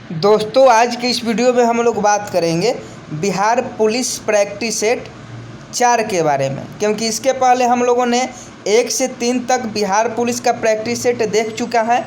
दोस्तों, आज के इस वीडियो में हम लोग बात करेंगे बिहार पुलिस प्रैक्टिस सेट 4 के बारे में, क्योंकि इसके पहले हम लोगों ने 1 से 3 तक बिहार पुलिस का प्रैक्टिस सेट देख चुका है।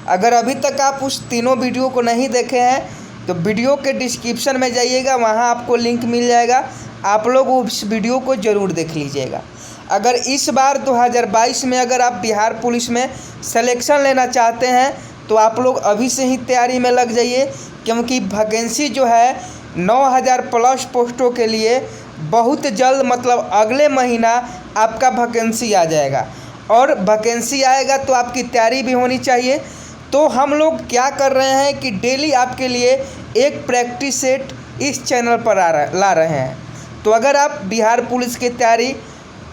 अगर अभी तक आप उस तीनों वीडियो को नहीं देखे हैं तो वीडियो के डिस्क्रिप्शन में जाइएगा, वहां आपको लिंक मिल जाएगा। आप लोग उस वीडियो को ज़रूर देख लीजिएगा। अगर इस बार 2022 में अगर आप बिहार पुलिस में सिलेक्शन लेना चाहते हैं तो आप लोग अभी से ही तैयारी में लग जाइए, क्योंकि वैकेंसी जो है 9000 प्लस पोस्टों के लिए बहुत जल्द, मतलब अगले महीना आपका वैकेंसी आ जाएगा। और वैकेंसी आएगा तो आपकी तैयारी भी होनी चाहिए। तो हम लोग क्या कर रहे हैं कि डेली आपके लिए एक प्रैक्टिस सेट इस चैनल पर ला रहे हैं। तो अगर आप बिहार पुलिस की तैयारी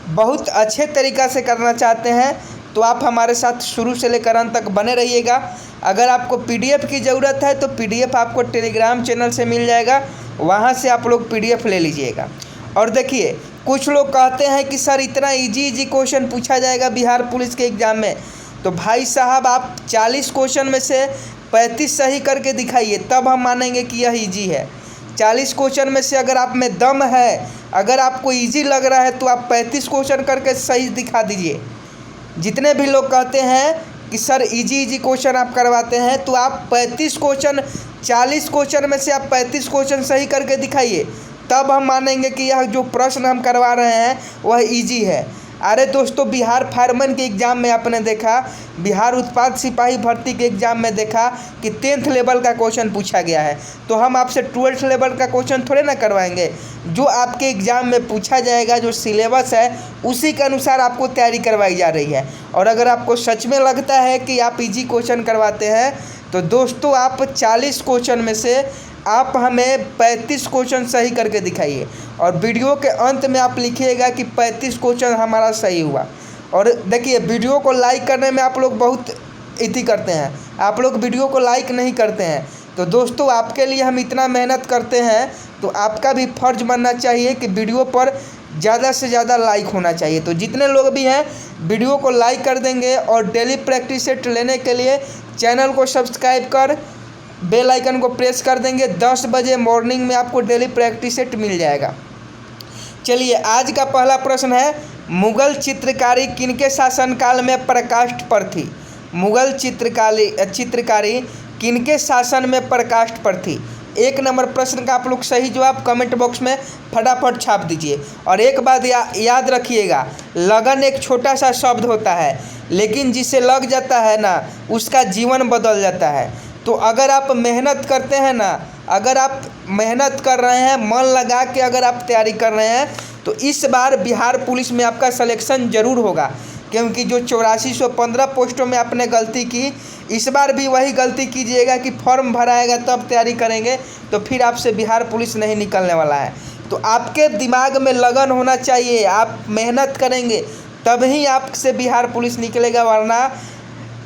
बहुत अच्छे तरीक़ा से करना चाहते हैं तो आप हमारे साथ शुरू से लेकर अंत तक बने रहिएगा। अगर आपको पीडीएफ की ज़रूरत है तो पीडीएफ आपको टेलीग्राम चैनल से मिल जाएगा, वहां से आप लोग पीडीएफ ले लीजिएगा। और देखिए, कुछ लोग कहते हैं कि सर इतना इजी क्वेश्चन पूछा जाएगा बिहार पुलिस के एग्ज़ाम में, तो भाई साहब आप 40 क्वेश्चन में से 35 सही करके दिखाइए, तब हम मानेंगे कि यह ईजी है। 40 क्वेश्चन में से अगर आप में दम है, अगर आपको ईजी लग रहा है तो आप 35 क्वेश्चन करके सही दिखा दीजिए। जितने भी लोग कहते हैं कि सर इजी क्वेश्चन आप करवाते हैं, तो आप 35 क्वेश्चन, 40 क्वेश्चन में से आप 35 क्वेश्चन सही करके दिखाइए, तब हम मानेंगे कि यह जो प्रश्न हम करवा रहे हैं वह इजी है। अरे दोस्तों, बिहार फायरमैन के एग्ज़ाम में आपने देखा, बिहार उत्पाद सिपाही भर्ती के एग्ज़ाम में देखा कि 10th लेवल का क्वेश्चन पूछा गया है, तो हम आपसे 12th लेवल का क्वेश्चन थोड़े ना करवाएंगे। जो आपके एग्ज़ाम में पूछा जाएगा, जो सिलेबस है उसी के अनुसार आपको तैयारी करवाई जा रही है। और अगर आपको सच में लगता है कि आप इजी क्वेश्चन करवाते हैं तो दोस्तों आप 40 क्वेश्चन में से आप हमें 35 क्वेश्चन सही करके दिखाइए, और वीडियो के अंत में आप लिखिएगा कि 35 क्वेश्चन हमारा सही हुआ। और देखिए, वीडियो को लाइक करने में आप लोग बहुत इति करते हैं, आप लोग वीडियो को लाइक नहीं करते हैं। तो दोस्तों, आपके लिए हम इतना मेहनत करते हैं तो आपका भी फ़र्ज़ बनना चाहिए कि वीडियो पर ज़्यादा से ज़्यादा लाइक होना चाहिए। तो जितने लोग भी हैं वीडियो को लाइक कर देंगे और डेली प्रैक्टिस सेट लेने के लिए चैनल को सब्सक्राइब कर बेल आइकन को प्रेस कर देंगे, 10 बजे मॉर्निंग में आपको डेली प्रैक्टिस सेट मिल जाएगा। चलिए, आज का पहला प्रश्न है, मुगल चित्रकारी किनके शासनकाल में प्रकाष्ठ पर थी? मुगल चित्रकारी किनके शासन में प्रकाष्ठ पर थी? 1 नंबर प्रश्न का आप लोग सही जवाब कमेंट बॉक्स में फटाफट छाप दीजिए। और एक बात याद रखिएगा, लगन एक छोटा सा शब्द होता है, लेकिन जिसे लग जाता है ना, उसका जीवन बदल जाता है। तो अगर आप मेहनत करते हैं ना, अगर आप मेहनत कर रहे हैं, मन लगा के अगर आप तैयारी कर रहे हैं, तो इस बार बिहार पुलिस में आपका सिलेक्शन ज़रूर होगा। क्योंकि जो 8415 पोस्टों में आपने गलती की, इस बार भी वही गलती कीजिएगा कि फॉर्म भराएगा तब तैयारी करेंगे, तो फिर आपसे बिहार पुलिस नहीं निकलने वाला है। तो आपके दिमाग में लगन होना चाहिए, आप मेहनत करेंगे तभी आपसे बिहार पुलिस निकलेगा, वरना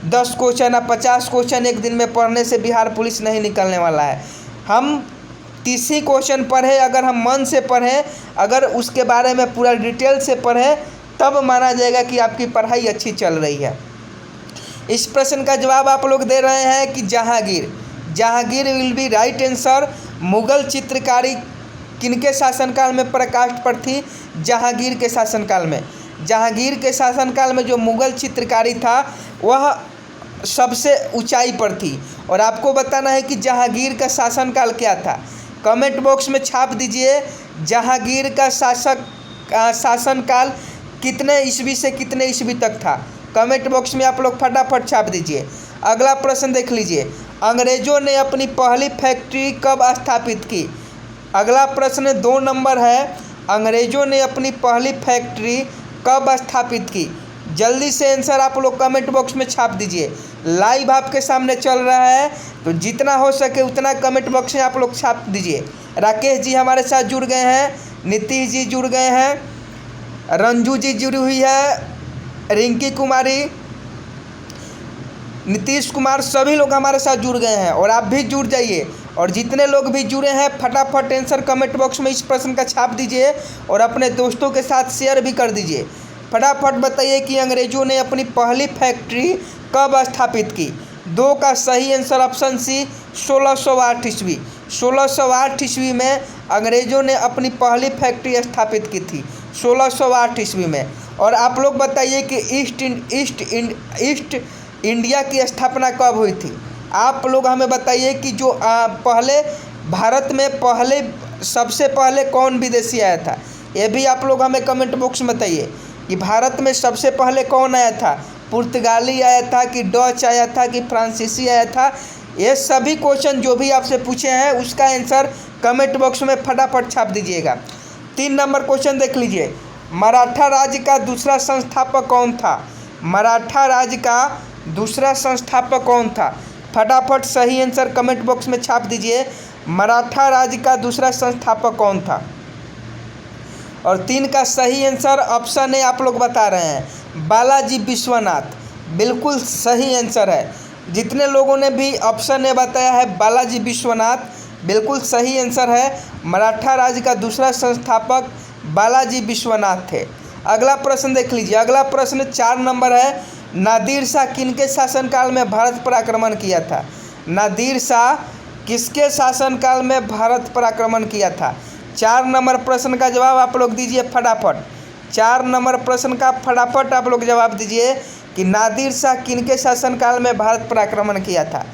10 क्वेश्चन या 50 क्वेश्चन एक दिन में पढ़ने से बिहार पुलिस नहीं निकलने वाला है। हम 30 क्वेश्चन पढ़ें, अगर हम मन से पढ़ें, अगर उसके बारे में पूरा डिटेल से पढ़ें, तब माना जाएगा कि आपकी पढ़ाई अच्छी चल रही है। इस प्रश्न का जवाब आप लोग दे रहे हैं कि Jahangir will be right answer. Mughal चित्रकारी किनके शासनकाल में प्रकाष्ठ पर थी? जहांगीर के शासनकाल में। जहांगीर के शासनकाल में जो मुगल चित्रकारी था वह सबसे ऊंचाई पर थी। और आपको बताना है कि जहांगीर का शासनकाल क्या था। कमेंट बॉक्स में छाप दीजिए, जहांगीर का शासनकाल कितने ईस्वी से कितने ईस्वी तक था। कमेंट बॉक्स में आप लोग फटाफट छाप दीजिए। अगला प्रश्न देख लीजिए, अंग्रेज़ों ने अपनी पहली फैक्ट्री कब स्थापित की? अगला प्रश्न 2 नंबर है, अंग्रेज़ों ने अपनी पहली फैक्ट्री कब स्थापित की? जल्दी से आंसर आप लोग कमेंट बॉक्स में छाप दीजिए। लाइव आपके सामने चल रहा है, तो जितना हो सके उतना कमेंट बॉक्स में आप लोग छाप दीजिए। राकेश जी हमारे साथ जुड़ गए हैं, नीतीश जी जुड़ गए हैं, रंजू जी जुड़ी हुई है, रिंकी कुमारी, नीतीश कुमार, सभी लोग हमारे साथ जुड़ गए हैं। और आप भी जुड़ जाइए, और जितने लोग भी जुड़े हैं फटाफट आंसर कमेंट बॉक्स में इस प्रश्न का छाप दीजिए और अपने दोस्तों के साथ शेयर भी कर दीजिए। फटाफट बताइए कि अंग्रेज़ों ने अपनी पहली फैक्ट्री कब स्थापित की? 2 का सही आंसर ऑप्शन सी 1608 ईस्वी। 1608 ईस्वी में अंग्रेज़ों ने अपनी पहली फैक्ट्री स्थापित की थी 1608 ईस्वी में। और आप लोग बताइए कि ईस्ट इंडिया की स्थापना कब हुई थी? आप लोग हमें बताइए कि जो पहले भारत में सबसे पहले कौन विदेशी आया था? ये भी आप लोग हमें कमेंट बॉक्स में बताइए कि भारत में सबसे पहले कौन आया था? पुर्तगाली आया था कि डच आया था कि फ्रांसीसी आया था? ये सभी क्वेश्चन जो भी आपसे पूछे हैं उसका आंसर कमेंट बॉक्स में फटाफट छाप दीजिएगा। 3 नंबर क्वेश्चन देख लीजिए, मराठा राज्य का दूसरा संस्थापक कौन था? मराठा राज्य का दूसरा संस्थापक कौन था? फटाफट सही आंसर कमेंट बॉक्स में छाप दीजिए, मराठा राज्य का दूसरा संस्थापक कौन था? और 3 का सही आंसर ऑप्शन ए आप लोग बता रहे हैं, बालाजी विश्वनाथ। बिल्कुल सही आंसर है। जितने लोगों ने भी ऑप्शन ए बताया है बालाजी विश्वनाथ, बिल्कुल सही आंसर है। मराठा राज्य का दूसरा संस्थापक बालाजी विश्वनाथ थे। अगला प्रश्न देख लीजिए। अगला प्रश्न 4 नंबर है, नादिर शाह किनके शासनकाल में भारत पर आक्रमण किया था? नादिर शाह किसके शासनकाल में भारत पर आक्रमण किया था? 4 नंबर प्रश्न का जवाब आप लोग दीजिए फटाफट। 4 नंबर प्रश्न का फटाफट आप लोग जवाब दीजिए कि नादिर शाह किनके शासनकाल में भारत पर आक्रमण किया था?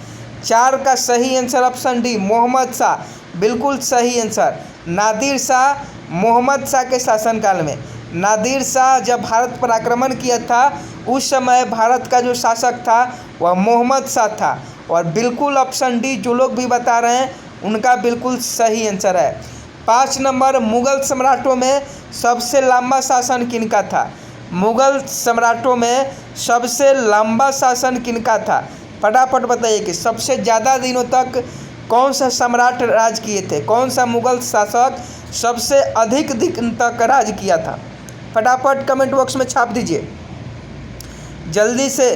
4 का सही answer option D, Mohammad Shah. बिल्कुल सही आंसर, नादिर शाह मोहम्मद शाह के शासनकाल में। नादिर शाह जब भारत पर आक्रमण किया था उस समय भारत का जो शासक था वह मोहम्मद शाह था। और बिल्कुल ऑप्शन डी जो लोग भी बता रहे हैं उनका बिल्कुल सही आंसर है। 5 नंबर, मुग़ल सम्राटों में सबसे लंबा शासन किनका था? मुग़ल सम्राटों में सबसे लंबा शासन किनका था? फटाफट बताइए कि सबसे ज़्यादा दिनों तक कौन सा सम्राट राज किए थे? कौन सा मुग़ल शासक सबसे अधिक दिन तक राज किया था? फटाफट कमेंट बॉक्स में छाप दीजिए जल्दी से।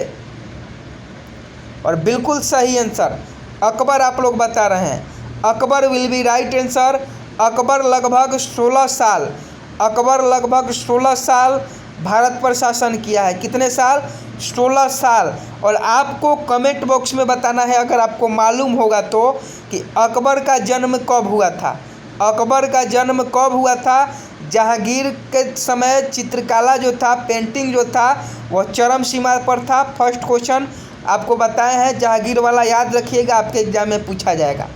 और बिल्कुल सही आंसर अकबर आप लोग बता रहे हैं। Akbar will be right answer. Akbar लगभग 16 साल, अकबर लगभग 16 साल भारत पर शासन किया है। कितने साल? 16 साल। और आपको कमेंट बॉक्स में बताना है अगर आपको मालूम होगा तो कि अकबर का जन्म कब हुआ था। अकबर का जन्म कब हुआ था? जहांगीर के समय चित्रकला जो था, पेंटिंग जो था वह चरम सीमा पर था। फर्स्ट क्वेश्चन आपको बताए हैं, जहांगीर वाला याद रखिएगा, आपके एग्जाम में पूछा जाएगा।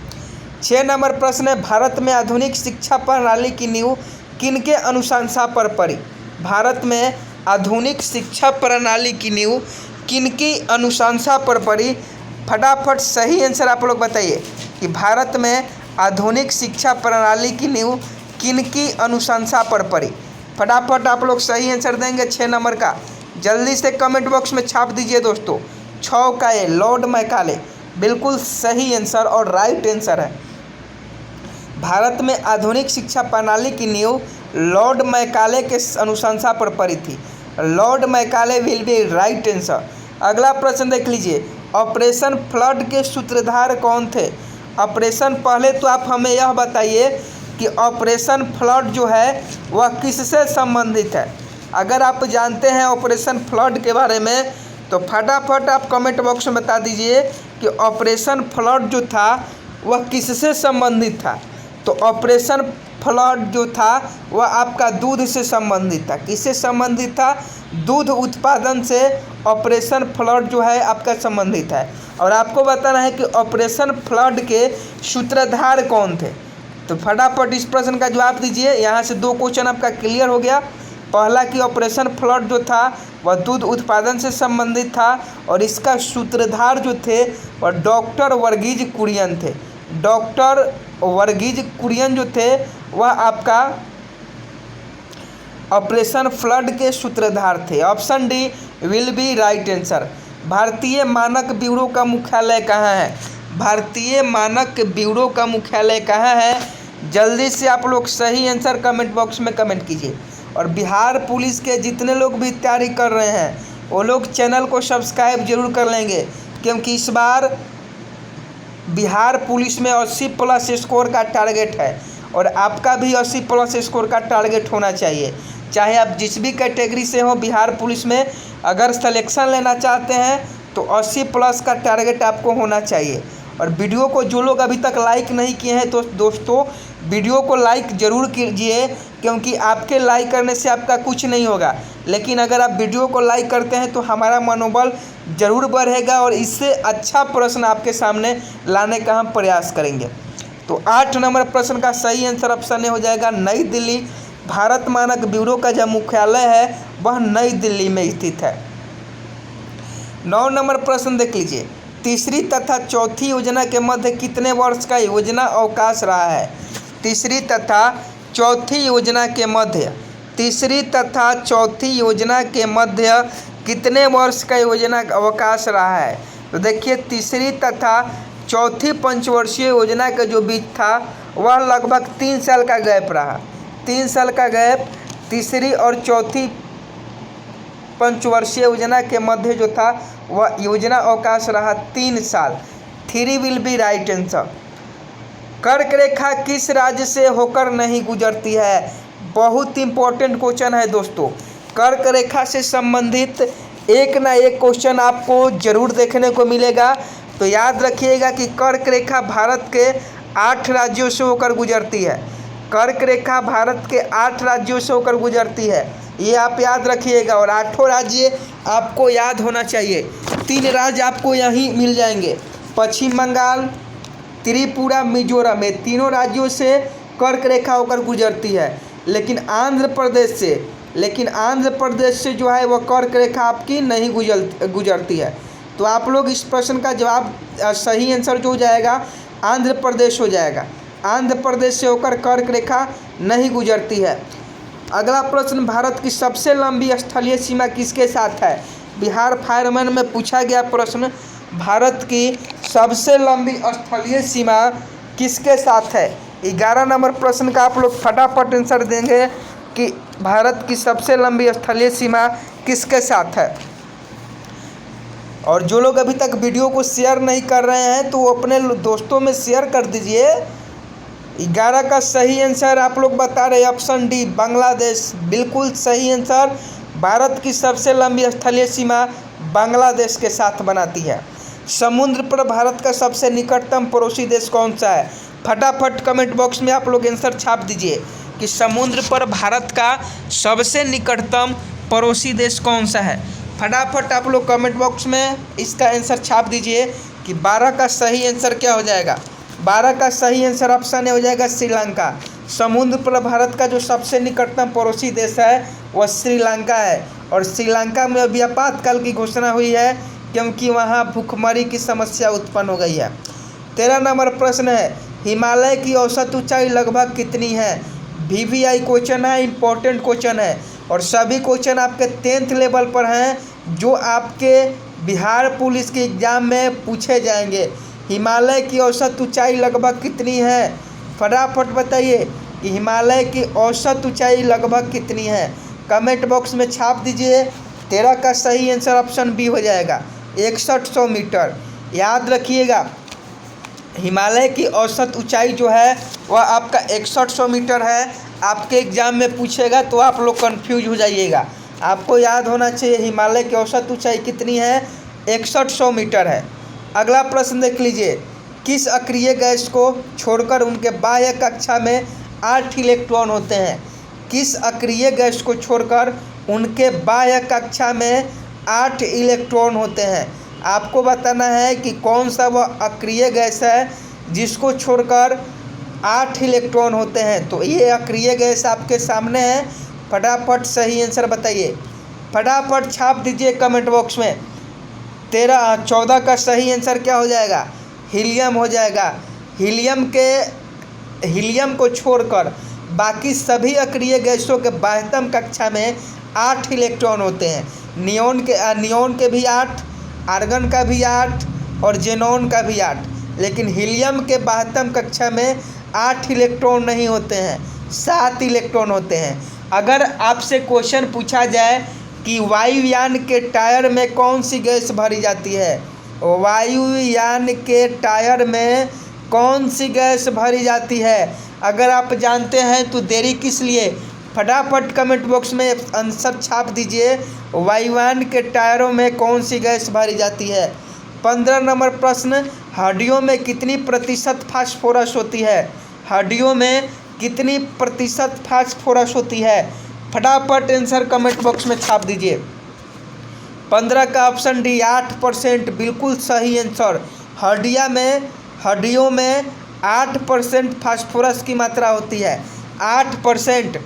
6 नंबर प्रश्न है, भारत में आधुनिक शिक्षा प्रणाली की नींव किनके अनुशंसा पर पड़ी? भारत में आधुनिक शिक्षा प्रणाली की नींव किनकी अनुशंसा पर पड़ी? फटाफट सही आंसर आप लोग बताइए कि भारत में आधुनिक शिक्षा प्रणाली की नींव किनकी अनुशंसा पर पड़ी? फटाफट आप लोग सही आंसर देंगे 6 नंबर का। जल्दी से कमेंट बॉक्स में छाप दीजिए दोस्तों। 6 का ए, लॉर्ड मैकाले। बिल्कुल सही आंसर और राइट आंसर है। भारत में आधुनिक शिक्षा प्रणाली की नींव लॉर्ड मैकाले के अनुशंसा पर पड़ी थी। Lord Macaulay will be right answer. अगला प्रश्न देख लीजिए, ऑपरेशन फ्लड के सूत्रधार कौन थे? ऑपरेशन, पहले तो आप हमें यह बताइए कि ऑपरेशन फ्लड जो है वह किससे संबंधित है? अगर आप जानते हैं ऑपरेशन फ्लड के बारे में तो फटाफट आप कमेंट बॉक्स में बता दीजिए कि ऑपरेशन फ्लड जो था वह किससे संबंधित था। तो ऑपरेशन फ्लड जो था वह आपका दूध से संबंधित था। किससे संबंधित था? दूध उत्पादन से ऑपरेशन फ्लड जो है आपका संबंधित है। और आपको बताना है कि ऑपरेशन फ्लड के सूत्रधार कौन थे। तो फटाफट इस प्रश्न का जवाब दीजिए। यहाँ से 2 क्वेश्चन आपका क्लियर हो गया। पहला कि ऑपरेशन फ्लड जो था वह दूध उत्पादन से संबंधित था और इसका सूत्रधार जो थे वह डॉक्टर वर्गीज कुरियन थे। डॉक्टर वर्गीज कुरियन जो थे वह आपका ऑपरेशन फ्लड के सूत्रधार थे। Option D will be right answer. भारतीय मानक ब्यूरो का मुख्यालय कहाँ है? भारतीय मानक ब्यूरो का मुख्यालय कहाँ है? जल्दी से आप लोग सही आंसर कमेंट बॉक्स में कमेंट कीजिए। और बिहार पुलिस के जितने लोग भी तैयारी कर रहे हैं वो लोग चैनल को सब्सक्राइब जरूर कर लेंगे, क्योंकि इस बार बिहार पुलिस में 80+ स्कोर का टारगेट है और आपका भी 80+ स्कोर का टारगेट होना चाहिए। चाहे आप जिस भी कैटेगरी से हो बिहार पुलिस में, अगर सिलेक्शन लेना चाहते हैं तो 80 प्लस का टारगेट आपको होना चाहिए। और वीडियो को जो लोग अभी तक लाइक नहीं किए हैं तो दोस्तों वीडियो को लाइक ज़रूर कीजिए, क्योंकि आपके लाइक करने से आपका कुछ नहीं होगा, लेकिन अगर आप वीडियो को लाइक करते हैं तो हमारा मनोबल ज़रूर बढ़ेगा और इससे अच्छा प्रश्न आपके सामने लाने का हम प्रयास करेंगे। तो 8 नंबर प्रश्न का सही आंसर ऑप्शन ए हो जाएगा नई दिल्ली। भारत मानक ब्यूरो का जो मुख्यालय है वह नई दिल्ली में स्थित है। 9 नंबर प्रश्न देख लीजिए, तीसरी तथा चौथी योजना के मध्य कितने वर्ष का योजना अवकाश रहा है? तीसरी तथा चौथी योजना के मध्य, तीसरी तथा चौथी योजना के मध्य कितने वर्ष का योजना अवकाश रहा है? तो देखिए तीसरी तथा चौथी पंचवर्षीय योजना का जो बीच था वह लगभग 3 साल का गैप रहा। 3 साल का गैप तीसरी और चौथी पंचवर्षीय योजना के मध्य जो था वह योजना अवकाश रहा 3 साल। 3 विल बी राइट आंसर। कर्क रेखा किस राज्य से होकर नहीं गुजरती है? बहुत इंपॉर्टेंट क्वेश्चन है दोस्तों। कर्क रेखा से संबंधित एक ना एक क्वेश्चन आपको जरूर देखने को मिलेगा। तो याद रखिएगा कि कर्क रेखा भारत के 8 राज्यों से होकर गुजरती है। कर्क रेखा भारत के 8 राज्यों से होकर गुजरती है, ये आप याद रखिएगा। और 8 राज्य आपको याद होना चाहिए। 3 राज्य आपको यहीं मिल जाएंगे, पश्चिम बंगाल, त्रिपुरा, मिजोरम। ये तीनों राज्यों से कर्क रेखा होकर गुजरती है, लेकिन आंध्र प्रदेश से जो है वह कर्क रेखा आपकी नहीं गुजरती है। तो आप लोग इस प्रश्न का जवाब सही आंसर जो हो जाएगा आंध्र प्रदेश हो जाएगा। आंध्र प्रदेश से होकर कर्क रेखा नहीं गुजरती है। अगला प्रश्न, भारत की सबसे लंबी स्थलीय सीमा किसके साथ है? बिहार फायरमैन में पूछा गया प्रश्न, भारत की सबसे लंबी स्थलीय सीमा किसके साथ है? 11 नंबर प्रश्न का आप लोग फटाफट आंसर देंगे कि भारत की सबसे लंबी स्थलीय सीमा किसके साथ है। और जो लोग अभी तक वीडियो को शेयर नहीं कर रहे हैं तो वो अपने दोस्तों में शेयर कर दीजिए। 11 का सही आंसर आप लोग बता रहे हैं ऑप्शन डी बांग्लादेश, बिल्कुल सही आंसर। भारत की सबसे लंबी स्थलीय सीमा बांग्लादेश के साथ बनाती है। समुद्र पर भारत का सबसे निकटतम पड़ोसी देश कौन सा है? फटाफट कमेंट बॉक्स में आप लोग आंसर छाप दीजिए कि समुद्र पर भारत का सबसे निकटतम पड़ोसी देश कौन सा है। फटाफट आप लोग कमेंट बॉक्स में इसका आंसर छाप दीजिए कि 12 का सही आंसर क्या हो जाएगा। 12 का सही आंसर ऑप्शन ए हो जाएगा श्रीलंका। समुद्र पर भारत का जो सबसे निकटतम पड़ोसी देश है वह श्रीलंका है। और श्रीलंका में अभी आपातकाल की घोषणा हुई है क्योंकि वहाँ भूखमरी की समस्या उत्पन्न हो गई है। 13 नंबर प्रश्न है, हिमालय की औसत ऊंचाई लगभग कितनी है? VVI क्वेश्चन है, इंपॉर्टेंट क्वेश्चन है और सभी क्वेश्चन आपके 10th लेवल पर हैं जो आपके बिहार पुलिस के एग्ज़ाम में पूछे जाएंगे। हिमालय की औसत ऊंचाई लगभग कितनी है? फटाफट बताइए कि हिमालय की औसत ऊंचाई लगभग कितनी है। कमेंट बॉक्स में छाप दीजिए। 13 का सही आंसर ऑप्शन बी हो जाएगा 6100 मीटर। याद रखिएगा हिमालय की औसत ऊंचाई जो है वह आपका 6100 मीटर है। आपके एग्ज़ाम में पूछेगा तो आप लोग कंफ्यूज हो जाइएगा। आपको याद होना चाहिए हिमालय की औसत ऊंचाई कितनी है, 6100 मीटर है। अगला प्रश्न देख लीजिए, किस अक्रिय गैस को छोड़कर उनके बाह्य कक्षा में 8 इलेक्ट्रॉन होते हैं? किस अक्रिय गैस को छोड़कर उनके बाह्य कक्षा में 8 इलेक्ट्रॉन होते हैं? आपको बताना है कि कौन सा वह अक्रिय गैस है जिसको छोड़कर 8 इलेक्ट्रॉन होते हैं। तो ये अक्रिय गैस आपके सामने है। फटाफट सही आंसर बताइए, फटाफट छाप दीजिए कमेंट बॉक्स में। 14 का सही आंसर क्या हो जाएगा? हीलियम हो जाएगा। हीलियम को छोड़कर बाकी सभी अक्रिय गैसों के बाह्यतम कक्षा में 8 इलेक्ट्रॉन होते हैं। नियोन के भी 8, आर्गन का भी 8 और जेनॉन का भी 8, लेकिन हीलियम के बाह्यतम कक्षा में 8 इलेक्ट्रॉन नहीं होते हैं, 7 इलेक्ट्रॉन होते हैं। अगर आपसे क्वेश्चन पूछा जाए कि वायुयान के टायर में कौन सी गैस भरी जाती है, वायुयान के टायर में कौन सी गैस भरी जाती है, अगर आप जानते हैं तो देरी किस लिए? फटाफट कमेंट बॉक्स में आंसर छाप दीजिए। वायुयान के टायरों में कौन सी गैस भरी जाती है? 15 नंबर प्रश्न, हड्डियों में कितनी प्रतिशत फास्फोरस होती है? हड्डियों में कितनी प्रतिशत फास्फोरस होती है? फटाफट आंसर कमेंट बॉक्स में छाप दीजिए। 15 का ऑप्शन डी 8% बिल्कुल सही आंसर। हड्डियों में 8% फास्फोरस की मात्रा होती है। 8%।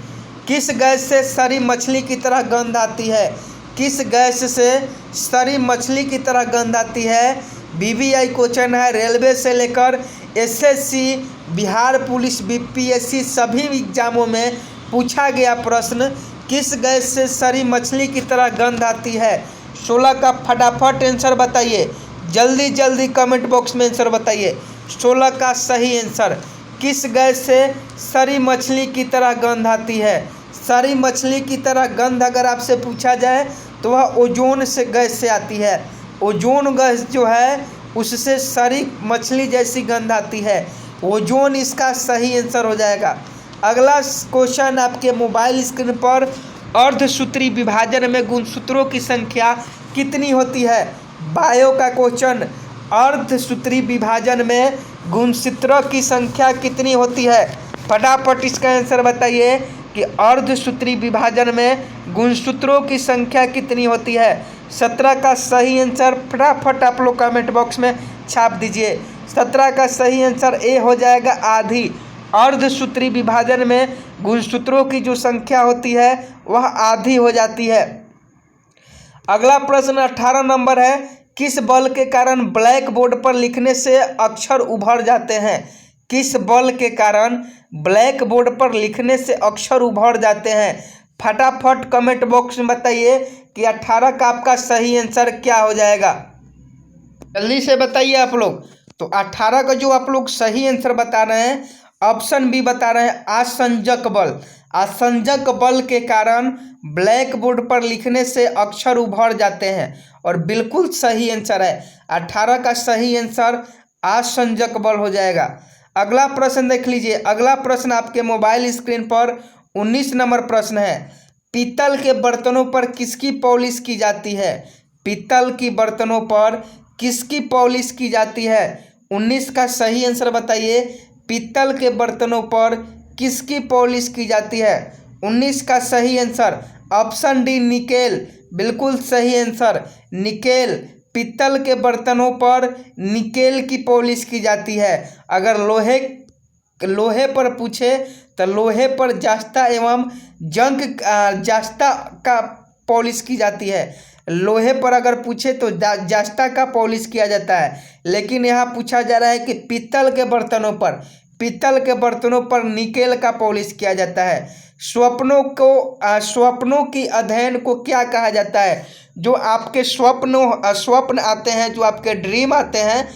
किस गैस से सड़ी मछली की तरह गंध आती है? किस गैस से सड़ी मछली की तरह गंध आती है? बीबीआई क्वेश्चन है। रेलवे से लेकर एसएससी, बिहार पुलिस, बीपीएससी सभी एग्जामों में पूछा गया प्रश्न, किस गैस से सड़ी मछली की तरह गंध आती है? 16 का फटाफट आंसर बताइए। जल्दी जल्दी कमेंट बॉक्स में आंसर बताइए। 16 का सही आंसर, किस गैस से सड़ी मछली की तरह गंध आती है? सड़ी मछली की तरह गंध अगर आपसे पूछा जाए तो वह ओजोन से गैस से आती है। ओजोन गैस जो है उससे सड़ी मछली जैसी गंध आती है। ओजोन इसका सही आंसर हो जाएगा। अगला क्वेश्चन आपके मोबाइल स्क्रीन पर, अर्धसूत्री विभाजन में गुणसूत्रों की संख्या कितनी होती है? बायो का क्वेश्चन, अर्धसूत्री विभाजन में गुणसूत्रों की संख्या कितनी होती है? फटाफट इसका आंसर बताइए कि अर्धसूत्री विभाजन में गुणसूत्रों की संख्या कितनी होती है? 17 का सही आंसर फटाफट आप लोग कमेंट बॉक्स में छाप दीजिए। 17 का सही आंसर ए हो जाएगा, आधी। अर्धसूत्री विभाजन में गुणसूत्रों की जो संख्या होती है वह आधी हो जाती है। अगला प्रश्न 18 नंबर है, किस बल के कारण ब्लैक बोर्ड पर लिखने से अक्षर उभर जाते हैं? किस बल के कारण ब्लैक बोर्ड पर लिखने से अक्षर उभर जाते हैं? फटाफट कमेंट बॉक्स में बताइए कि 18 का आपका सही आंसर क्या हो जाएगा। जल्दी से बताइए आप लोग। तो 18 का जो आप लोग सही आंसर बता रहे हैं, ऑप्शन बी बता रहे हैं, आसंजक बल। आसंजक बल के कारण ब्लैक बोर्ड पर लिखने से अक्षर उभर जाते हैं और बिल्कुल सही आंसर है। 18 का सही आंसर आसंजक बल हो जाएगा। अगला प्रश्न देख लीजिए। अगला प्रश्न आपके मोबाइल स्क्रीन पर 19 नंबर प्रश्न है, पीतल के बर्तनों पर किसकी पॉलिश की जाती है? पीतल की बर्तनों पर किसकी पॉलिश की जाती है? 19 का सही आंसर बताइए। पीतल के बर्तनों पर किसकी पॉलिश की जाती है? 19 का सही आंसर ऑप्शन डी निकेल, बिल्कुल सही आंसर निकेल। पीतल के बर्तनों पर निकेल की पॉलिश की जाती है। अगर लोहे पर पूछे तो लोहे पर जास्ता एवं जंग जास्ता का पॉलिश की जाती है। लोहे पर अगर पूछे तो जास्ता का पॉलिश किया जाता है, लेकिन यहाँ पूछा जा रहा है कि पीतल के बर्तनों पर निकेल का पॉलिश किया जाता है। स्वप्नों की अध्ययन को क्या कहा जाता है? जो आपके स्वप्न आते हैं, जो आपके ड्रीम आते हैं,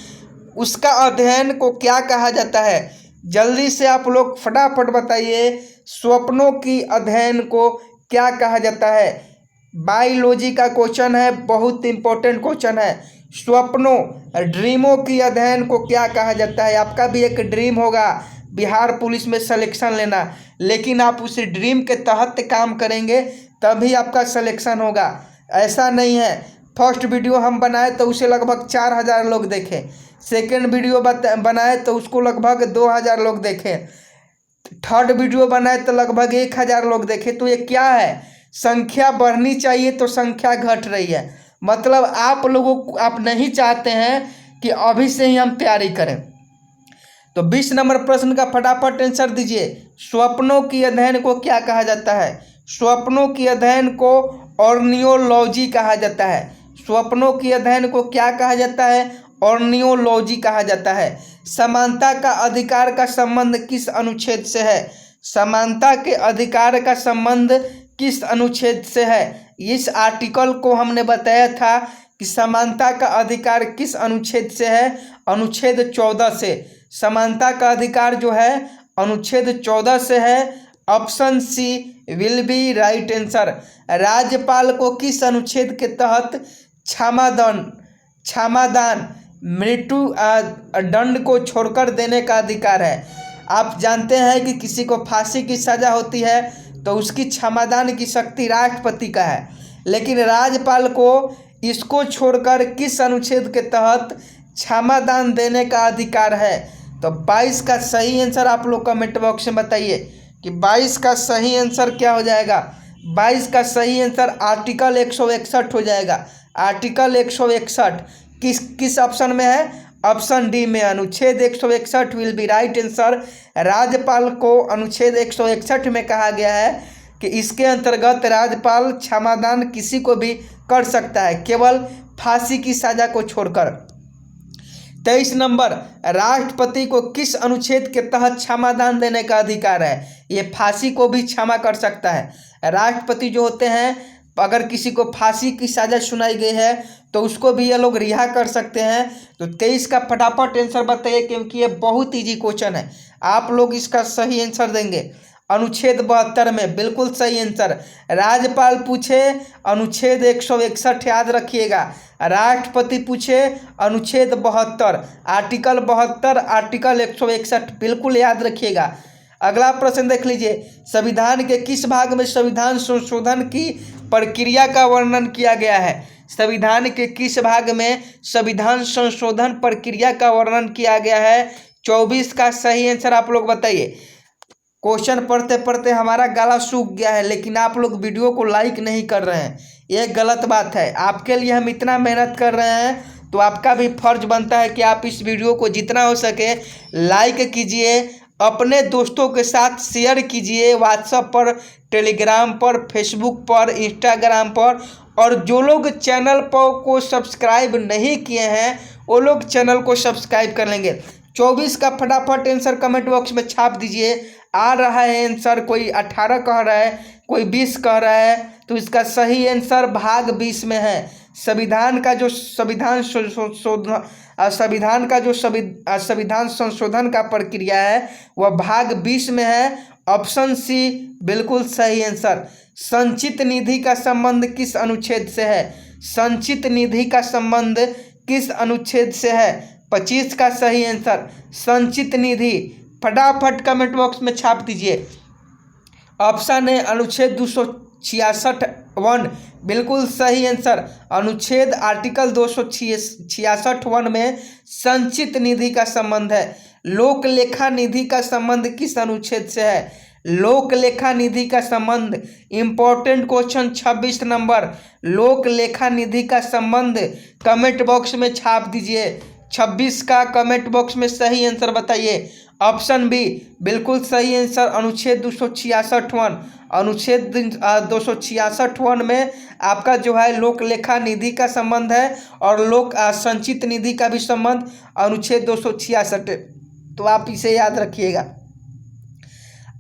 उसका अध्ययन को क्या कहा जाता है? जल्दी से आप लोग फटाफट बताइए, स्वप्नों की अध्ययन को क्या कहा जाता है? बायोलॉजी का क्वेश्चन है, बहुत इंपॉर्टेंट क्वेश्चन है। ड्रीमों की अध्ययन को क्या कहा जाता है? आपका भी एक ड्रीम होगा बिहार पुलिस में सिलेक्शन लेना, लेकिन आप उस ड्रीम के तहत काम करेंगे तभी आपका सिलेक्शन होगा। ऐसा नहीं है फर्स्ट वीडियो हम बनाए तो उसे लगभग 4000 लोग देखें, सेकेंड वीडियो बनाए तो उसको लगभग 2000 लोग देखें, थर्ड वीडियो बनाए तो लगभग 1000 लोग देखें। तो ये क्या है? संख्या बढ़नी चाहिए तो संख्या घट रही है। मतलब आप नहीं चाहते हैं कि अभी से ही हम तैयारी करें। तो 20 नंबर प्रश्न का फटाफट आंसर दीजिए। स्वप्नों की अध्ययन को क्या कहा जाता है? स्वप्नों की अध्ययन को ऑर्नियोलॉजी कहा जाता है। स्वप्नों की अध्ययन को क्या कहा जाता है? ऑर्नियोलॉजी कहा जाता है। समानता का अधिकार का संबंध किस अनुच्छेद से है? समानता के अधिकार का संबंध किस अनुच्छेद से है? इस आर्टिकल को हमने बताया था कि समानता का अधिकार किस अनुच्छेद से है? अनुच्छेद 14 से। समानता का अधिकार जो है अनुच्छेद 14 से है। Option C will be right answer. राज्यपाल को किस अनुच्छेद के तहत क्षमादान मृत्यु दंड को छोड़कर देने का अधिकार है? आप जानते हैं कि किसी को फांसी की सज़ा होती है तो उसकी क्षमादान की शक्ति राष्ट्रपति का है। लेकिन राज्यपाल को इसको छोड़कर किस अनुच्छेद के तहत क्षमादान देने का अधिकार है? तो 22 का सही आंसर आप लोग कमेंट बॉक्स में बताइए कि 22 का सही आंसर क्या हो जाएगा। 22 का सही आंसर आर्टिकल 161 हो जाएगा। आर्टिकल 161 किस ऑप्शन में है? ऑप्शन डी में। अनुच्छेद 161 विल बी राइट आंसर। राज्यपाल को अनुच्छेद 161 में कहा गया है कि इसके अंतर्गत राज्यपाल क्षमादान किसी को भी कर सकता है, केवल फांसी की सजा को छोड़कर। 23 नंबर, राष्ट्रपति को किस अनुच्छेद के तहत क्षमादान देने का अधिकार है? ये फांसी को भी क्षमा कर सकता है। राष्ट्रपति जो होते हैं, अगर किसी को फांसी की सजा सुनाई गई है तो उसको भी ये लोग रिहा कर सकते हैं। तो 23 का फटाफट आंसर बताइए, क्योंकि ये बहुत इजी क्वेश्चन है। आप लोग इसका सही आंसर देंगे। अनुच्छेद 72 में बिल्कुल सही आंसर। राज्यपाल पूछे अनुच्छेद 161 याद रखिएगा। राष्ट्रपति पूछे अनुच्छेद 72, आर्टिकल 72, आर्टिकल 161 बिल्कुल याद रखिएगा। अगला प्रश्न देख लीजिए। संविधान के किस भाग में संविधान संशोधन की प्रक्रिया का वर्णन किया गया है? संविधान के किस भाग में संविधान संशोधन प्रक्रिया का वर्णन किया गया है? 24 का सही आंसर आप लोग बताइए। क्वेश्चन पढ़ते पढ़ते हमारा गला सूख गया है, लेकिन आप लोग वीडियो को लाइक नहीं कर रहे हैं, ये गलत बात है। आपके लिए हम इतना मेहनत कर रहे हैं तो आपका भी फर्ज बनता है कि आप इस वीडियो को जितना हो सके लाइक कीजिए, अपने दोस्तों के साथ शेयर कीजिए, व्हाट्सएप पर, टेलीग्राम पर, फेसबुक पर, इंस्टाग्राम पर। और जो लोग चैनल को सब्सक्राइब नहीं किए हैं वो लोग चैनल को सब्सक्राइब कर लेंगे। 24 का फटाफट आंसर कमेंट बॉक्स में छाप दीजिए। आ रहा है आंसर, कोई 18 कह रहा है, कोई 20 कह रहा है, तो इसका सही आंसर भाग 20 में है। संविधान संशोधन का प्रक्रिया है वह भाग 20 में है। ऑप्शन सी बिल्कुल सही आंसर। संचित निधि का संबंध किस अनुच्छेद से है? संचित निधि का संबंध किस अनुच्छेद से है? 25 का सही आंसर संचित निधि। फटाफट कमेंट बॉक्स में छाप दीजिए। ऑप्शन है अनुच्छेद 266(1) बिल्कुल सही आंसर। अनुच्छेद आर्टिकल 266(1) में संचित निधि का संबंध है। लोक लेखा निधि का संबंध किस अनुच्छेद से है? लोक लेखा निधि का संबंध, इंपॉर्टेंट क्वेश्चन 26 नंबर। लोक लेखा निधि का संबंध कमेंट बॉक्स में छाप दीजिए। 26 का कमेंट बॉक्स में सही आंसर बताइए। ऑप्शन बी बिल्कुल सही आंसर अनुच्छेद 266(1). अनुच्छेद 266(1) में आपका जो है लोक लेखा निधि का संबंध है और लोक संचित निधि का भी संबंध अनुच्छेद 266, तो आप इसे याद रखिएगा।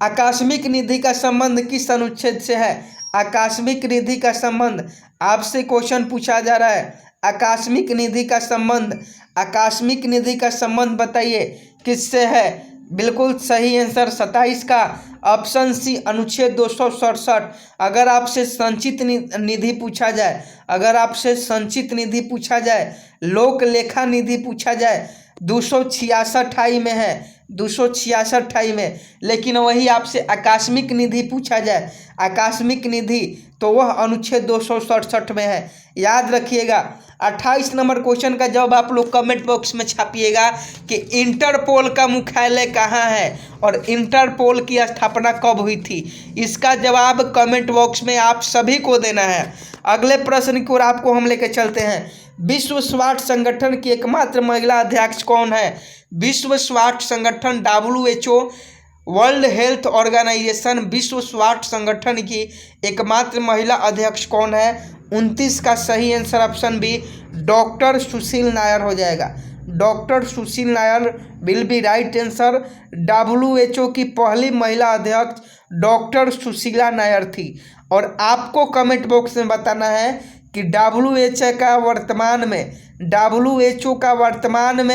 आकस्मिक निधि का संबंध किस अनुच्छेद से है? आकस्मिक निधि का संबंध, आपसे क्वेश्चन पूछा जा रहा है। आकस्मिक निधि का संबंध, आकस्मिक निधि का संबंध बताइए किससे है? बिल्कुल सही आंसर 27 का ऑप्शन सी अनुच्छेद 267। अगर आपसे संचित निधि पूछा जाए, अगर आपसे संचित निधि पूछा जाए, लोक लेखा निधि पूछा जाए, 266 में है, 266 में। लेकिन वही आपसे आकस्मिक निधि पूछा जाए, आकस्मिक निधि, तो वह अनुच्छेद 267 में है। याद रखिएगा। 28 नंबर क्वेश्चन का जवाब आप लोग कमेंट बॉक्स में छापिएगा कि इंटरपोल का मुख्यालय कहाँ है और इंटरपोल की स्थापना कब हुई थी। इसका जवाब कमेंट बॉक्स में आप सभी को देना है। अगले प्रश्न की ओर आपको हम लेकर चलते हैं। विश्व स्वास्थ्य संगठन की एकमात्र महिला अध्यक्ष कौन है? विश्व स्वास्थ्य संगठन WHO, वर्ल्ड हेल्थ ऑर्गेनाइजेशन, विश्व स्वास्थ्य संगठन की एकमात्र महिला अध्यक्ष कौन है? 29 का सही आंसर ऑप्शन बी डॉक्टर सुशील नायर हो जाएगा। Doctor Sushil Nair will be right answer. WHO की पहली महिला अध्यक्ष डॉक्टर सुशीला नायर थी। और आपको कमेंट बॉक्स में बताना है कि WHO का वर्तमान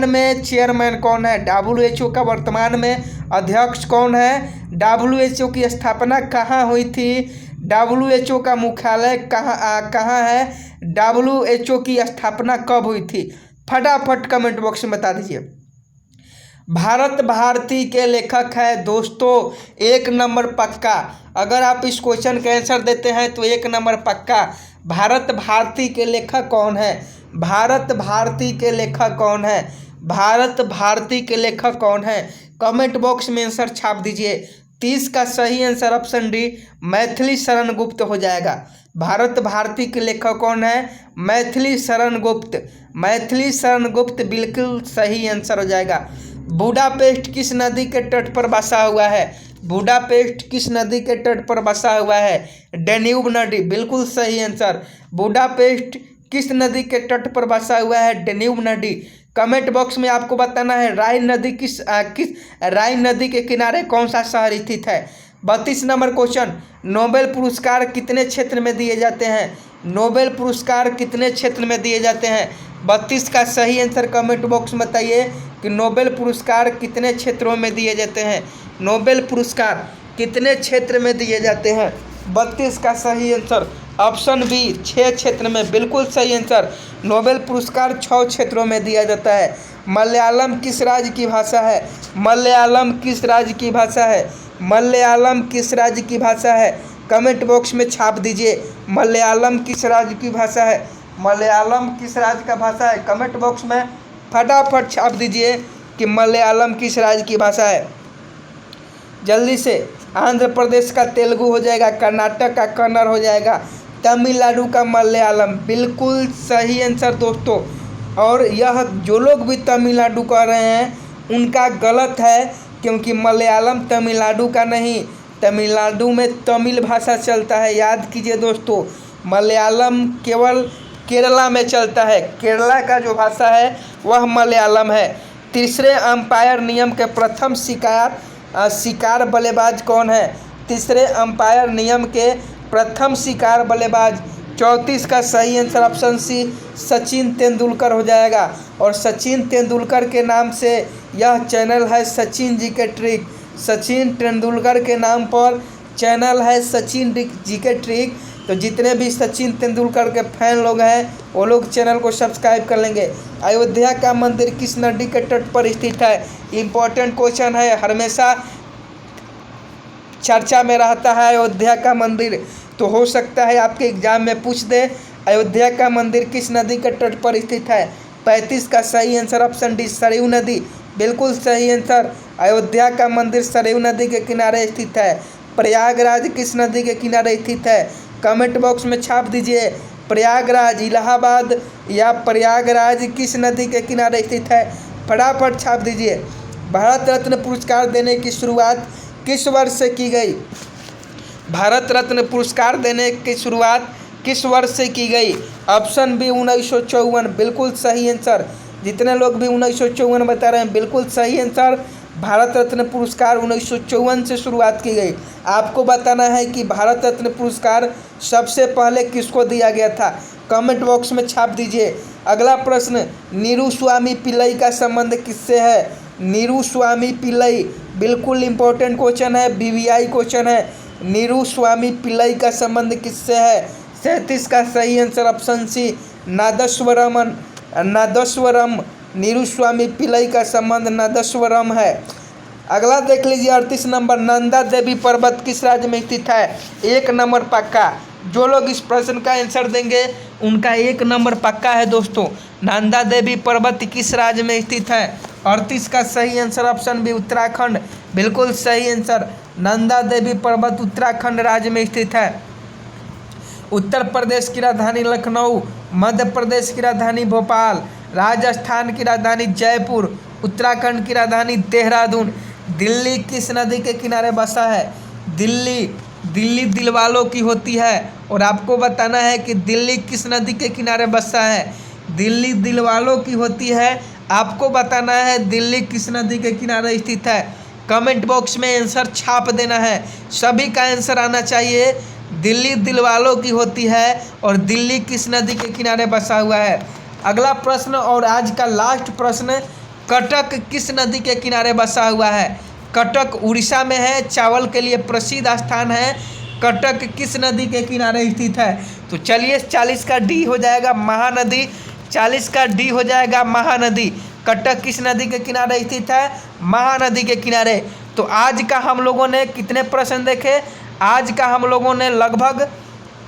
में चेयरमैन कौन है? WHO का वर्तमान में अध्यक्ष कौन है? WHO की स्थापना कहाँ हुई थी? WHO का मुख्यालय कहाँ है? WHO की स्थापना कब हुई थी? फटाफट कमेंट बॉक्स में बता दीजिए। भारत भारती के लेखक है दोस्तों, 1 नंबर पक्का। अगर आप इस क्वेश्चन का आंसर देते हैं तो 1 नंबर पक्का। भारत भारती के लेखक कौन है? भारत भारती के लेखक कौन है? भारत भारती के लेखक कौन है? कमेंट बॉक्स में आंसर छाप दीजिए। 30 का सही answer option D Maithili Sharan Gupt हो जाएगा। भारत भारती के लेखक कौन है? मैथिली शरण गुप्त। मैथिली शरण गुप्त बिल्कुल सही आंसर हो जाएगा। बुडापेस्ट किस नदी के तट पर बसा हुआ है? बुडापेस्ट किस नदी के तट पर बसा हुआ है? डेन्यूब नदी, बिल्कुल सही आंसर। बुडापेस्ट किस नदी के तट पर बसा हुआ है? डेन्यूब नदी। कमेंट बॉक्स में आपको बताना है राइन नदी किस राइन नदी के किनारे कौन सा शहर स्थित है? 32 नंबर क्वेश्चन, नोबेल पुरस्कार कितने क्षेत्र में दिए जाते हैं? नोबेल पुरस्कार कितने क्षेत्र में दिए जाते हैं? 32 का सही आंसर कमेंट बॉक्स में बताइए कि नोबेल पुरस्कार कितने क्षेत्रों में दिए जाते हैं? नोबेल पुरस्कार कितने क्षेत्र में दिए जाते हैं? 32 का सही आंसर ऑप्शन बी 6 क्षेत्र में, बिल्कुल सही आंसर। नोबेल पुरस्कार 6 क्षेत्रों में दिया जाता है। मलयालम किस राज्य की भाषा है? मलयालम किस राज्य की भाषा है? मलयालम किस राज्य की भाषा है? कमेंट बॉक्स में छाप दीजिए मलयालम किस राज्य की भाषा है? मलयालम किस राज्य का भाषा है? कमेंट बॉक्स में फटाफट छाप दीजिए कि मलयालम किस राज्य की भाषा है। जल्दी से। आंध्र प्रदेश का तेलुगु हो जाएगा, कर्नाटक का कन्नड़ हो जाएगा, तमिलनाडु का मलयालम, बिल्कुल सही आंसर दोस्तों। और यह जो लोग भी तमिलनाडु कह रहे हैं उनका गलत है, क्योंकि मलयालम तमिलनाडु का नहीं, तमिलनाडु में तमिल भाषा चलता है। याद कीजिए दोस्तों, मलयालम केवल केरला में चलता है। केरला का जो भाषा है वह मलयालम है। तीसरे अंपायर नियम के प्रथम शिकार बल्लेबाज कौन है? तीसरे अंपायर नियम के प्रथम शिकार बल्लेबाज। 34 का सही answer option C Sachin Tendulkar हो जाएगा। और सचिन तेंदुलकर के नाम से यह चैनल है सचिन जी के ट्रिक। सचिन तेंदुलकर के नाम पर चैनल है सचिन जी के ट्रिक। तो जितने भी सचिन तेंदुलकर के फैन लोग हैं वो लोग चैनल को सब्सक्राइब कर लेंगे। अयोध्या का मंदिर किस नदी के तट पर स्थित है? इम्पोर्टेंट क्वेश्चन है, हमेशा चर्चा में रहता है अयोध्या का मंदिर। तो हो सकता है आपके एग्जाम में पूछ दे अयोध्या का मंदिर किस नदी के तट पर स्थित है? 35 का सही आंसर ऑप्शन डी सरयू नदी, बिल्कुल सही आंसर। अयोध्या का मंदिर सरयू नदी के किनारे स्थित है। प्रयागराज किस नदी के किनारे स्थित है? कमेंट बॉक्स में छाप दीजिए प्रयागराज इलाहाबाद या प्रयागराज किस नदी के किनारे स्थित है? फटाफट छाप दीजिए। भारत रत्न पुरस्कार देने की शुरुआत किस वर्ष से की गई? भारत रत्न पुरस्कार देने की शुरुआत किस वर्ष से की गई? ऑप्शन बी 1954, बिल्कुल सही आंसर। जितने लोग भी 1954 बता रहे हैं बिल्कुल सही आंसर। भारत रत्न पुरस्कार 1954 से शुरुआत की गई। आपको बताना है कि भारत रत्न पुरस्कार सबसे पहले किसको दिया गया था? कमेंट बॉक्स में छाप दीजिए। अगला प्रश्न, नीरू स्वामी पिल्लई का संबंध किससे है? नीरू स्वामी पिल्लई, बिल्कुल इंपॉर्टेंट क्वेश्चन है, बीवीआई क्वेश्चन है। नीरू स्वामी पिल्लई का संबंध किससे है? 37 का सही answer option C nadaswaram. Neeru Swami Pillai का संबंध नादस्वरम है। अगला देख लीजिए 38 नंबर, नंदा देवी पर्वत किस राज्य में स्थित है? 1 नंबर पक्का। जो लोग इस प्रश्न का आंसर देंगे उनका 1 नंबर पक्का है दोस्तों। नंदा देवी पर्वत किस राज्य में स्थित है? 38 का सही आंसर ऑप्शन बी उत्तराखंड, बिल्कुल सही आंसर। नंदा देवी पर्वत उत्तराखंड राज्य में स्थित है। उत्तर प्रदेश की राजधानी लखनऊ, मध्य प्रदेश की राजधानी भोपाल, राजस्थान की राजधानी जयपुर, उत्तराखंड की राजधानी देहरादून। दिल्ली किस नदी के किनारे बसा है? दिल्ली दिलवालों की होती है। और आपको बताना है कि दिल्ली किस नदी के किनारे बसा है? दिल्ली दिलवालों की होती है। आपको बताना है दिल्ली किस नदी के किनारे स्थित है। कमेंट बॉक्स में आंसर छाप देना है, सभी का आंसर आना चाहिए। दिल्ली दिलवालों की होती है और दिल्ली किस नदी के किनारे बसा हुआ है। अगला प्रश्न और आज का लास्ट प्रश्न, कटक किस नदी के किनारे बसा हुआ है? कटक उड़ीसा में है, चावल के लिए प्रसिद्ध स्थान है। कटक किस नदी के किनारे स्थित है? तो चलिए 40 का डी हो जाएगा महानदी। 40 का डी हो जाएगा महानदी। कटक किस नदी के किनारे स्थित है? महानदी के किनारे। तो आज का हम लोगों ने कितने प्रश्न देखे? आज का हम लोगों ने लगभग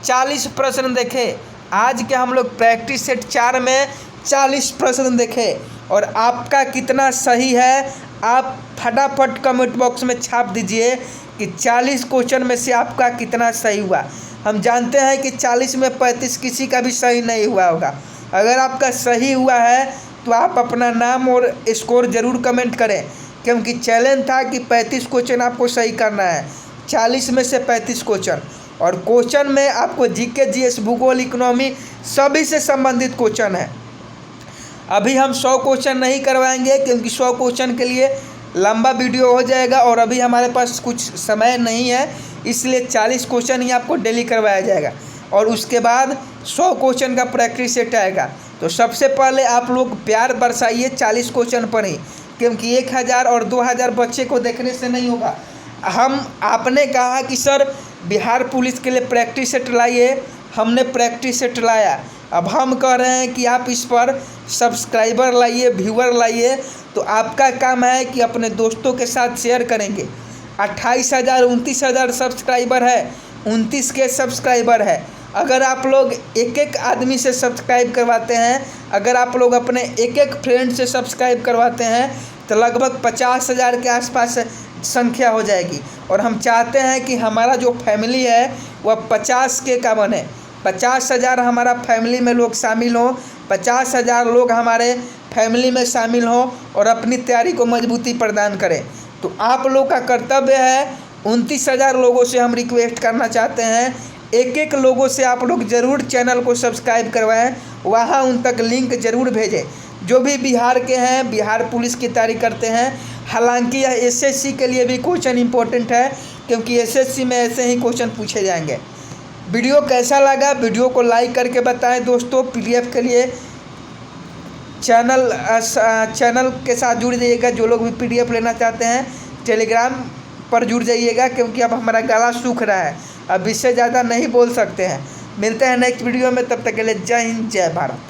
40 प्रश्न देखे। आज के हम लोग प्रैक्टिस सेट 4 में 40 प्रश्न देखे। और आपका कितना सही है आप फटाफट कमेंट बॉक्स में छाप दीजिए कि 40 क्वेश्चन में से आपका कितना सही हुआ। हम जानते हैं कि 40 में 35 किसी का भी सही नहीं हुआ होगा। अगर आपका सही हुआ है तो आप अपना नाम और स्कोर ज़रूर कमेंट करें, क्योंकि चैलेंज था कि 35 क्वेश्चन आपको सही करना है, 40 में से 35 क्वेश्चन। और क्वेश्चन में आपको जीके, जीएस, भूगोल, इकोनॉमी सभी से संबंधित क्वेश्चन है। अभी हम 100 क्वेश्चन नहीं करवाएंगे, क्योंकि 100 क्वेश्चन के लिए लंबा वीडियो हो जाएगा और अभी हमारे पास कुछ समय नहीं है, इसलिए 40 क्वेश्चन ही आपको डेली करवाया जाएगा। और उसके बाद 100 क्वेश्चन का प्रैक्टिस सेट आएगा। तो सबसे पहले आप लोग प्यार बरसाइए 40 क्वेश्चन पर ही, क्योंकि 1000 और 2000 बच्चे को देखने से नहीं होगा। आपने कहा कि सर बिहार पुलिस के लिए प्रैक्टिस सेट लाइए, हमने प्रैक्टिस सेट लाया। अब हम कह रहे हैं कि आप इस पर सब्सक्राइबर लाइए, व्यूअर लाइए। तो आपका काम है कि अपने दोस्तों के साथ शेयर करेंगे। 28,000 29,000 सब्सक्राइबर है, 29 के सब्सक्राइबर है। अगर आप लोग एक एक आदमी से सब्सक्राइब करवाते हैं, अगर आप लोग अपने एक एक फ्रेंड से सब्सक्राइब करवाते हैं, तो लगभग 50,000 के आसपास संख्या हो जाएगी। और हम चाहते हैं कि हमारा जो फैमिली है वह 50 के का बने। 50,000 हमारा फैमिली में लोग शामिल हों, 50,000 लोग हमारे फैमिली में शामिल हों और अपनी तैयारी को मजबूती प्रदान करें। तो आप लोग का कर्तव्य है, 29,000 लोगों से हम रिक्वेस्ट करना चाहते हैं, एक एक लोगों से आप लोग ज़रूर चैनल को सब्सक्राइब करवाएं, वहाँ उन तक लिंक ज़रूर भेजें जो भी बिहार के हैं, बिहार पुलिस की तैयारी करते हैं। हालांकि यह एसएससी के लिए भी क्वेश्चन इंपॉर्टेंट है, क्योंकि एसएससी में ऐसे ही क्वेश्चन पूछे जाएंगे। वीडियो कैसा लगा वीडियो को लाइक करके बताएं दोस्तों। पीडीएफ के लिए चैनल के साथ जुड़ जाइएगा। जो लोग भी पीडीएफ लेना चाहते हैं टेलीग्राम पर जुड़ जाइएगा, क्योंकि अब हमारा गला सूख रहा है, अब इससे ज़्यादा नहीं बोल सकते हैं। मिलते हैं नेक्स्ट वीडियो में, तब तक के लिए जय हिंद, जय भारत।